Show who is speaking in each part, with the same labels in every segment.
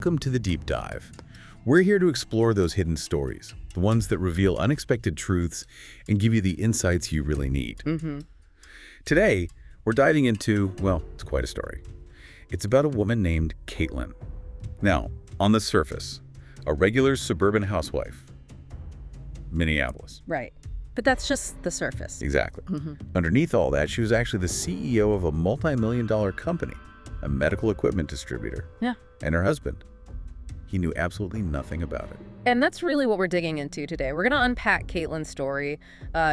Speaker 1: Welcome to the Deep Dive. We're here to explore those hidden stories, the ones that reveal unexpected truths and give you the insights you really need. Today, we're diving into, well, it's quite a story. It's about a woman named Caitlyn. Now, on the surface, a regular suburban housewife. Minneapolis.
Speaker 2: Right. But that's just the surface.
Speaker 1: Exactly. Underneath all that, she was actually the CEO of a multi-million-dollar company, a medical equipment distributor.
Speaker 2: Yeah.
Speaker 1: And her husband. He knew absolutely nothing about it.
Speaker 2: And that's really what we're digging into today. We're going to unpack Caitlyn's story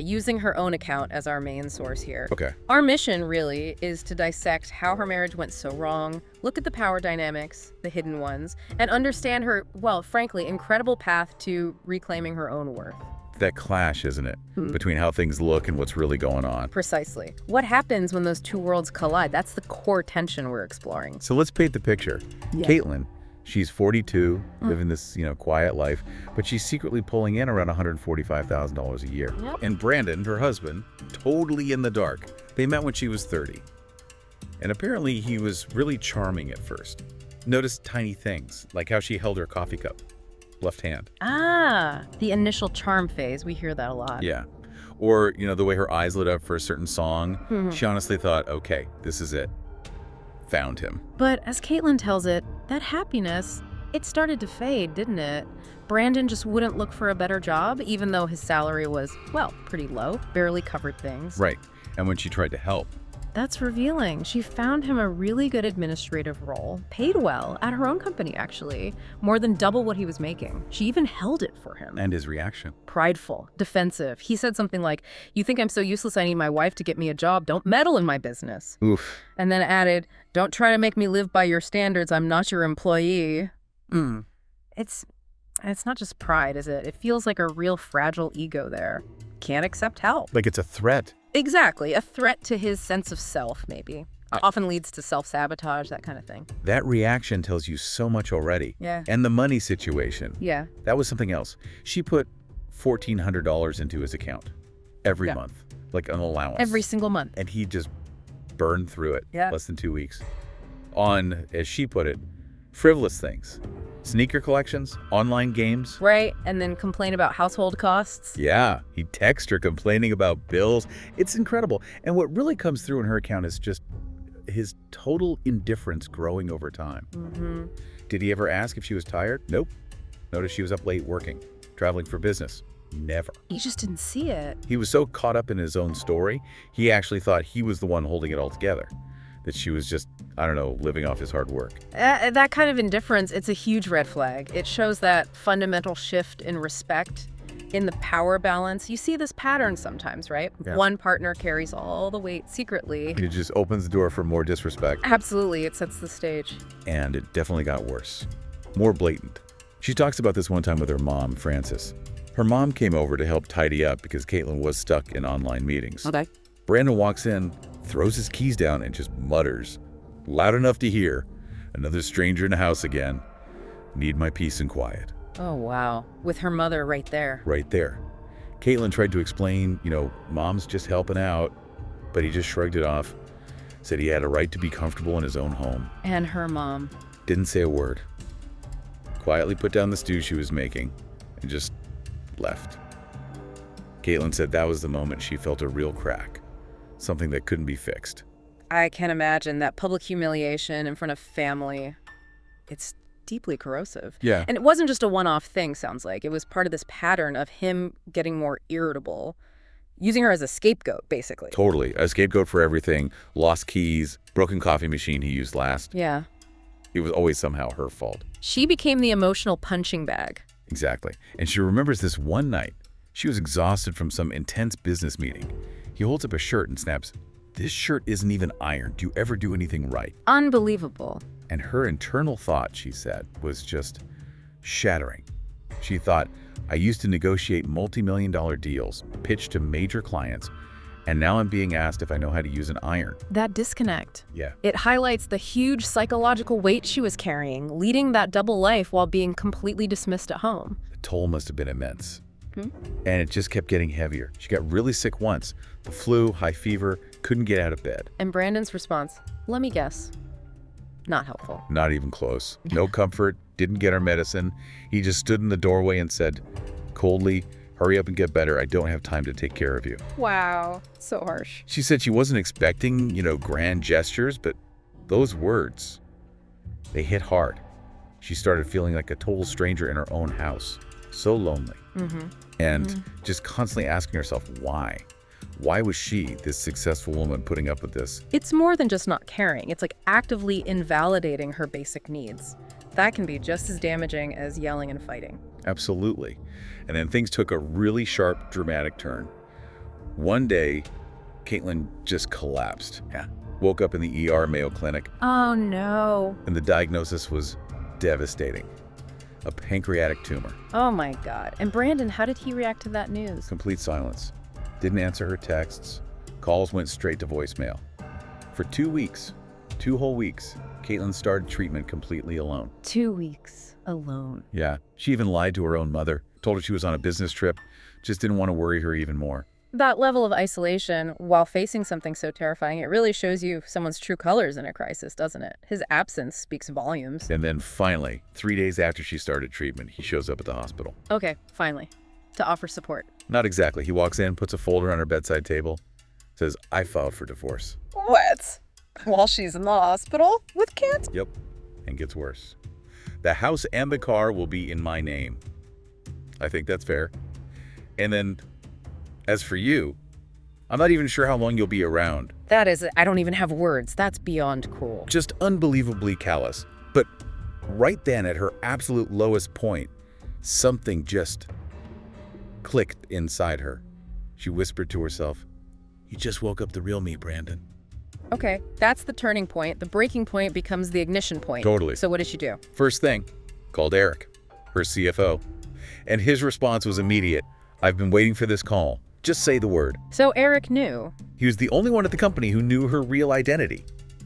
Speaker 2: using her own account as our main source here.
Speaker 1: Okay.
Speaker 2: Our mission, really, is to dissect how her marriage went so wrong, look at the power dynamics, the hidden ones, and understand her, well, frankly, incredible path to reclaiming her own worth.
Speaker 1: That clash, isn't it? Between how things look and what's really going on.
Speaker 2: Precisely. What happens when those two worlds collide? That's the core tension we're exploring.
Speaker 1: So let's paint the picture.
Speaker 2: Yeah.
Speaker 1: Caitlyn, she's 42, living this, quiet life, but she's secretly pulling in around $145,000 a year.
Speaker 2: Yep.
Speaker 1: And Brandon, her husband, totally in the dark. They met when she was 30. And apparently he was really charming at first. Notice tiny things, like how she held her coffee cup, left hand.
Speaker 2: Ah, the initial charm phase. We hear that a lot.
Speaker 1: Yeah. Or, the way her eyes lit up for a certain song. She honestly thought, okay, this is it. Found him.
Speaker 2: But as Caitlyn tells it, that happiness, it started to fade, didn't it? Brandon just wouldn't look for a better job, even though his salary was, well, pretty low, barely covered things.
Speaker 1: Right. And when she tried to help.
Speaker 2: That's revealing. She found him a really good administrative role, paid well, at her own company, actually, more than double what he was making. She even held it for him.
Speaker 1: And his reaction.
Speaker 2: Prideful, defensive. He said something like, "You think I'm so useless I need my wife to get me a job? Don't meddle in my business."
Speaker 1: Oof.
Speaker 2: And then added, "Don't try to make me live by your standards. I'm not your employee." It's not just pride, is it? It feels like a real fragile ego there. Can't accept help.
Speaker 1: Like it's a threat.
Speaker 2: Exactly. A threat to his sense of self, maybe. Often leads to self-sabotage, that kind of thing.
Speaker 1: That reaction tells you so much already.
Speaker 2: Yeah.
Speaker 1: And the money situation.
Speaker 2: Yeah.
Speaker 1: That was something else. She put $1,400 into his account every month, like an allowance.
Speaker 2: Every single month.
Speaker 1: And he just burned through it.
Speaker 2: Yeah.
Speaker 1: Less than 2 weeks. On, as she put it, frivolous things. Sneaker collections, online games.
Speaker 2: Right, and then complain about household costs.
Speaker 1: Yeah, he texts her complaining about bills. It's incredible. And what really comes through in her account is just his total indifference growing over time. Did he ever ask if she was tired? Nope. Notice she was up late working, traveling for business. Never.
Speaker 2: You just didn't see it.
Speaker 1: He was so caught up in his own story, he actually thought he was the one holding it all together. That she was just, living off his hard work.
Speaker 2: That kind of indifference, it's a huge red flag. It shows that fundamental shift in respect, in the power balance. You see this pattern sometimes, right?
Speaker 1: Yeah.
Speaker 2: One partner carries all the weight secretly.
Speaker 1: It just opens the door for more disrespect.
Speaker 2: Absolutely, it sets the stage.
Speaker 1: And it definitely got worse. More blatant. She talks about this one time with her mom, Frances. Her mom came over to help tidy up because Caitlyn was stuck in online meetings.
Speaker 2: Okay.
Speaker 1: Brandon walks in, throws his keys down, and just mutters, loud enough to hear, "Another stranger in the house again. Need my peace and quiet."
Speaker 2: Oh, wow. With her mother right there.
Speaker 1: Right there. Caitlyn tried to explain, mom's just helping out, but he just shrugged it off, said he had a right to be comfortable in his own home.
Speaker 2: And her mom.
Speaker 1: Didn't say a word. Quietly put down the stew she was making and just left. Caitlyn said that was the moment she felt a real crack, something that couldn't be fixed.
Speaker 2: I can imagine that public humiliation in front of family. It's deeply corrosive.
Speaker 1: Yeah.
Speaker 2: And it wasn't just a one-off thing, sounds like. It was part of this pattern of him getting more irritable, using her as a scapegoat, basically.
Speaker 1: Totally. A scapegoat for everything. Lost keys, broken coffee machine he used last.
Speaker 2: Yeah.
Speaker 1: It was always somehow her fault.
Speaker 2: She became the emotional punching bag.
Speaker 1: Exactly. And she remembers this one night. She was exhausted from some intense business meeting. He holds up a shirt and snaps, "This shirt isn't even ironed. Do you ever do anything right?"
Speaker 2: Unbelievable.
Speaker 1: And her internal thought, she said, was just shattering. She thought, "I used to negotiate multi-million-dollar deals, pitch to major clients, and now I'm being asked if I know how to use an iron."
Speaker 2: That disconnect.
Speaker 1: Yeah.
Speaker 2: It highlights the huge psychological weight she was carrying, leading that double life while being completely dismissed at home.
Speaker 1: The toll must have been immense. And it just kept getting heavier. She got really sick once. The flu, high fever, couldn't get out of bed.
Speaker 2: And Brandon's response, let me guess, not helpful.
Speaker 1: Not even close. No comfort, didn't get her medicine. He just stood in the doorway and said, coldly, hurry up and get better. I don't have time to take care of you.
Speaker 2: Wow, so harsh.
Speaker 1: She said she wasn't expecting, grand gestures, but those words, they hit hard. She started feeling like a total stranger in her own house, so lonely. And just constantly asking herself, why? Why was she, this successful woman, putting up with this?
Speaker 2: It's more than just not caring. It's like actively invalidating her basic needs. That can be just as damaging as yelling and fighting.
Speaker 1: Absolutely. And then things took a really sharp, dramatic turn. One day, Caitlyn just collapsed. Yeah. Woke up in the ER Mayo Clinic.
Speaker 2: Oh, no.
Speaker 1: And the diagnosis was devastating. A pancreatic tumor.
Speaker 2: Oh, my God. And Brandon, how did he react to that news?
Speaker 1: Complete silence. Didn't answer her texts. Calls went straight to voicemail. For 2 weeks, 2 whole weeks, Caitlyn started treatment completely alone.
Speaker 2: 2 weeks alone.
Speaker 1: Yeah. She even lied to her own mother, told her she was on a business trip, just didn't want to worry her even more.
Speaker 2: That level of isolation, while facing something so terrifying, it really shows you someone's true colors in a crisis, doesn't it? His absence speaks volumes.
Speaker 1: And then finally, 3 days after she started treatment, he shows up at the hospital.
Speaker 2: Okay, finally. To offer support.
Speaker 1: Not exactly. He walks in, puts a folder on her bedside table, says, I filed for divorce.
Speaker 2: What? While she's in the hospital with kids?
Speaker 1: Yep. And gets worse. The house and the car will be in my name. I think that's fair. And then, as for you, I'm not even sure how long you'll be around.
Speaker 2: That is, I don't even have words. That's beyond cruel.
Speaker 1: Just unbelievably callous. But right then, at her absolute lowest point, something just clicked inside her. She whispered to herself, you just woke up the real me, Brandon.
Speaker 2: Okay, that's the turning point. The breaking point becomes the ignition point.
Speaker 1: Totally.
Speaker 2: So what did she do?
Speaker 1: First thing, called Eric, her CFO. And his response was immediate. I've been waiting for this call. Just say the word.
Speaker 2: So Eric knew.
Speaker 1: He was the only one at the company who knew her real identity.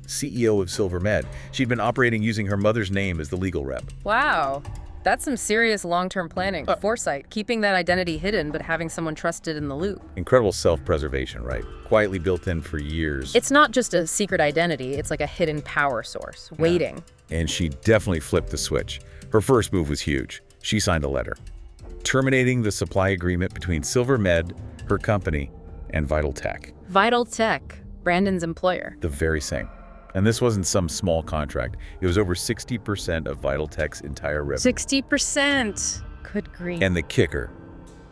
Speaker 1: CEO of Silver Med. She'd been operating using her mother's name as the legal rep.
Speaker 2: Wow. That's some serious long-term planning. Foresight, keeping that identity hidden, but having someone trusted in the loop.
Speaker 1: Incredible self-preservation, right? Quietly built in for years.
Speaker 2: It's not just a secret identity. It's like a hidden power source, waiting.
Speaker 1: And she definitely flipped the switch. Her first move was huge. She signed a letter terminating the supply agreement between Silver Med, her company, and Vital Tech.
Speaker 2: Vital Tech, Brandon's employer.
Speaker 1: The very same. And this wasn't some small contract. It was over 60% of Vital Tech's entire revenue.
Speaker 2: 60%! Good grief.
Speaker 1: And the kicker,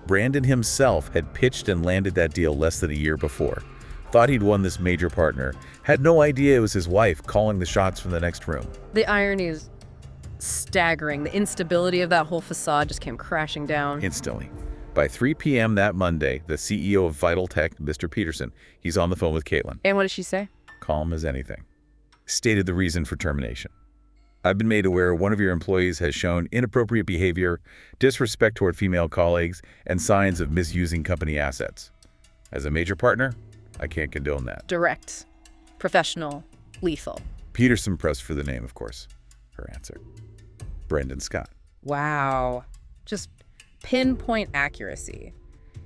Speaker 1: Brandon himself had pitched and landed that deal less than a year before. Thought he'd won this major partner. Had no idea it was his wife calling the shots from the next room.
Speaker 2: The irony is staggering. The instability of that whole facade just came crashing down.
Speaker 1: Instantly. By 3 p.m. that Monday, the CEO of Vital Tech, Mr. Peterson, he's on the phone with Caitlyn.
Speaker 2: And what did she say?
Speaker 1: Calm as anything. Stated the reason for termination. I've been made aware one of your employees has shown inappropriate behavior, disrespect toward female colleagues, and signs of misusing company assets. As a major partner, I can't condone that.
Speaker 2: Direct, professional, lethal.
Speaker 1: Peterson pressed for the name, of course. Her answer. Brendan Scott.
Speaker 2: Wow. Just pinpoint accuracy.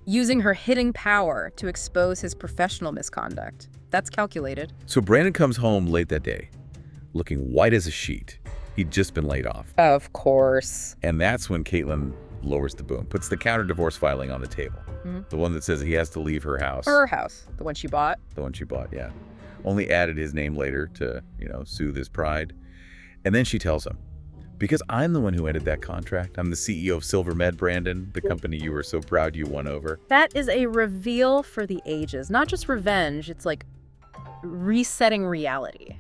Speaker 2: Using her hidden power to expose his professional misconduct. That's calculated.
Speaker 1: So Brandon comes home late that day, looking white as a sheet. He'd just been laid off.
Speaker 2: Of course.
Speaker 1: And that's when Caitlyn lowers the boom, puts the counter-divorce filing on the table. The one that says he has to leave her house.
Speaker 2: Her house. The one she bought.
Speaker 1: The one she bought, yeah. Only added his name later to, soothe his pride. And then she tells him, because I'm the one who ended that contract. I'm the CEO of Silver Med, Brandon, the company you were so proud you won over.
Speaker 2: That is a reveal for the ages. Not just revenge, it's like resetting reality.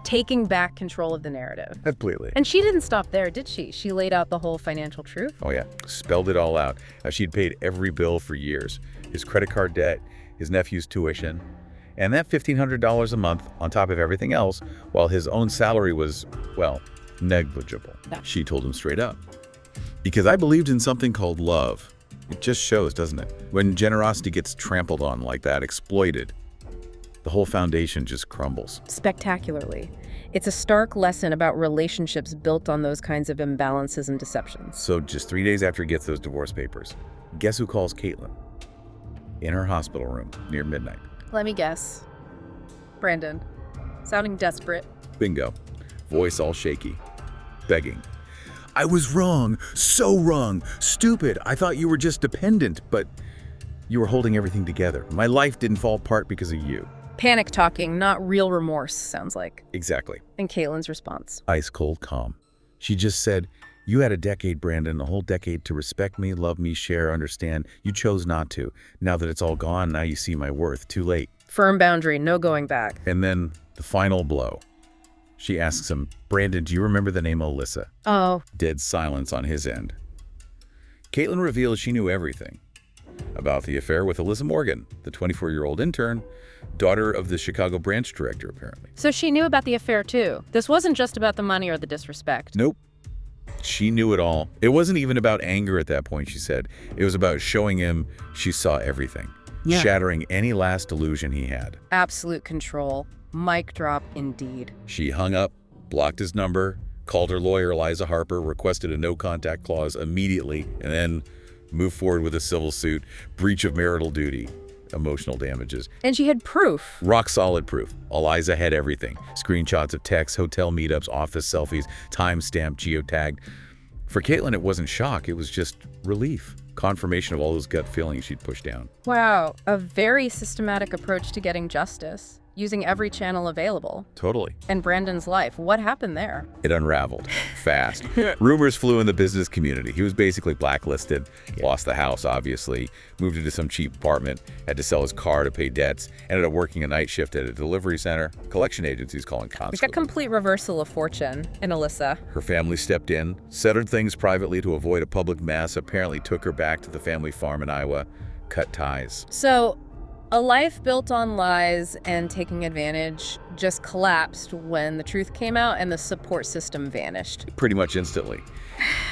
Speaker 2: Taking back control of the narrative.
Speaker 1: Completely.
Speaker 2: And she didn't stop there, did she? She laid out the whole financial truth.
Speaker 1: Oh yeah, spelled it all out. How she'd paid every bill for years. His credit card debt, his nephew's tuition, and that $1,500 a month on top of everything else, while his own salary was, well, negligible.
Speaker 2: Yeah.
Speaker 1: She told him straight up. Because I believed in something called love. It just shows, doesn't it? When generosity gets trampled on like that, exploited, the whole foundation just crumbles.
Speaker 2: Spectacularly. It's a stark lesson about relationships built on those kinds of imbalances and deceptions.
Speaker 1: So just 3 days after he gets those divorce papers, guess who calls Caitlyn? In her hospital room near midnight.
Speaker 2: Let me guess. Brandon. Sounding desperate.
Speaker 1: Bingo. Voice all shaky. Begging. I was wrong, so wrong, stupid. I thought you were just dependent, but you were holding everything together. My life didn't fall apart because of you.
Speaker 2: Panic talking, not real remorse, sounds like.
Speaker 1: Exactly.
Speaker 2: And Caitlyn's response.
Speaker 1: Ice cold calm. She just said, you had a decade, Brandon, a whole decade to respect me, love me, share, understand. You chose not to. Now that it's all gone, now you see my worth. Too late.
Speaker 2: Firm boundary, no going back.
Speaker 1: And then the final blow. She asks him, Brandon, do you remember the name Alyssa?
Speaker 2: Oh.
Speaker 1: Dead silence on his end. Caitlyn reveals she knew everything about the affair with Alyssa Morgan, the 24-year-old intern, daughter of the Chicago branch director, apparently.
Speaker 2: So she knew about the affair, too. This wasn't just about the money or the disrespect.
Speaker 1: Nope. She knew it all. It wasn't even about anger at that point, she said. It was about showing him she saw everything, shattering any last illusion he had.
Speaker 2: Absolute control. Mic drop, indeed.
Speaker 1: She hung up, blocked his number, called her lawyer, Eliza Harper, requested a no-contact clause immediately, and then moved forward with a civil suit, breach of marital duty, emotional damages.
Speaker 2: And she had proof.
Speaker 1: Rock solid proof. Eliza had everything. Screenshots of texts, hotel meetups, office selfies, time-stamped, geotagged. For Caitlyn, it wasn't shock. It was just relief. Confirmation of all those gut feelings she'd pushed down.
Speaker 2: Wow, a very systematic approach to getting justice, using every channel available.
Speaker 1: Totally.
Speaker 2: And Brandon's life, what happened there?
Speaker 1: It unraveled fast. Rumors flew in the business community. He was basically blacklisted, lost the house, obviously, moved into some cheap apartment, had to sell his car to pay debts, ended up working a night shift at a delivery center, collection agencies calling
Speaker 2: It's
Speaker 1: constantly.
Speaker 2: a complete reversal of fortune in Alyssa.
Speaker 1: Her family stepped in, settled things privately to avoid a public mess, apparently took her back to the family farm in Iowa, cut ties.
Speaker 2: So, a life built on lies and taking advantage just collapsed when the truth came out and the support system vanished.
Speaker 1: Pretty much instantly.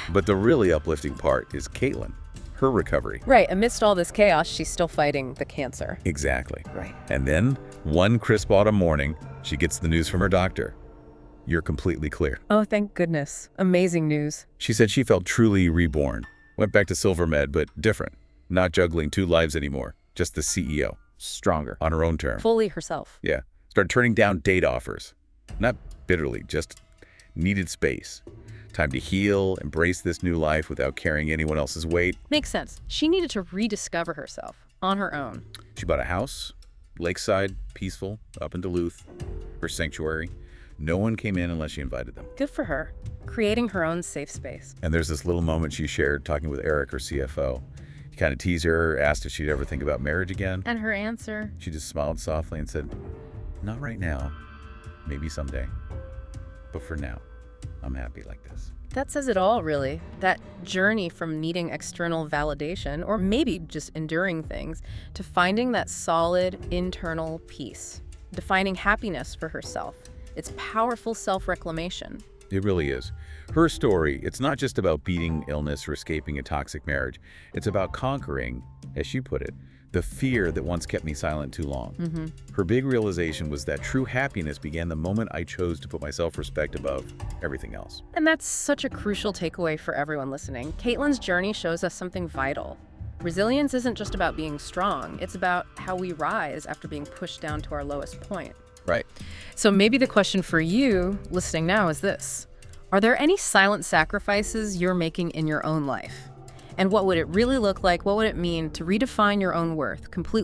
Speaker 1: But the really uplifting part is Caitlyn, her recovery.
Speaker 2: Right, amidst all this chaos, she's still fighting the cancer.
Speaker 1: Exactly.
Speaker 2: Right.
Speaker 1: And then, one crisp autumn morning, she gets the news from her doctor. You're completely clear.
Speaker 2: Oh, thank goodness. Amazing news.
Speaker 1: She said she felt truly reborn. Went back to SilverMed, but different. Not juggling two lives anymore. Just the CEO. Stronger. On her own terms.
Speaker 2: Fully herself.
Speaker 1: Yeah. Started turning down date offers. Not bitterly, just needed space. Time to heal, embrace this new life without carrying anyone else's weight.
Speaker 2: Makes sense. She needed to rediscover herself on her own.
Speaker 1: She bought a house, lakeside, peaceful, up in Duluth, her sanctuary. No one came in unless she invited them.
Speaker 2: Good for her. Creating her own safe space.
Speaker 1: And there's this little moment she shared talking with Eric, her CFO. He kind of teased her, asked if she'd ever think about marriage again.
Speaker 2: And her answer?
Speaker 1: She just smiled softly and said, not right now. Maybe someday. But for now, I'm happy like this.
Speaker 2: That says it all, really. That journey from needing external validation, or maybe just enduring things, to finding that solid internal peace. Defining happiness for herself. It's powerful self-reclamation.
Speaker 1: It really is. Her story, it's not just about beating illness or escaping a toxic marriage. It's about conquering, as she put it, the fear that once kept me silent too long. Her big realization was that true happiness began the moment I chose to put my self-respect above everything else.
Speaker 2: And that's such a crucial takeaway for everyone listening. Caitlyn's journey shows us something vital. Resilience isn't just about being strong. It's about how we rise after being pushed down to our lowest point.
Speaker 1: Right.
Speaker 2: So maybe the question for you listening now is this. Are there any silent sacrifices you're making in your own life? And what would it really look like? What would it mean to redefine your own worth completely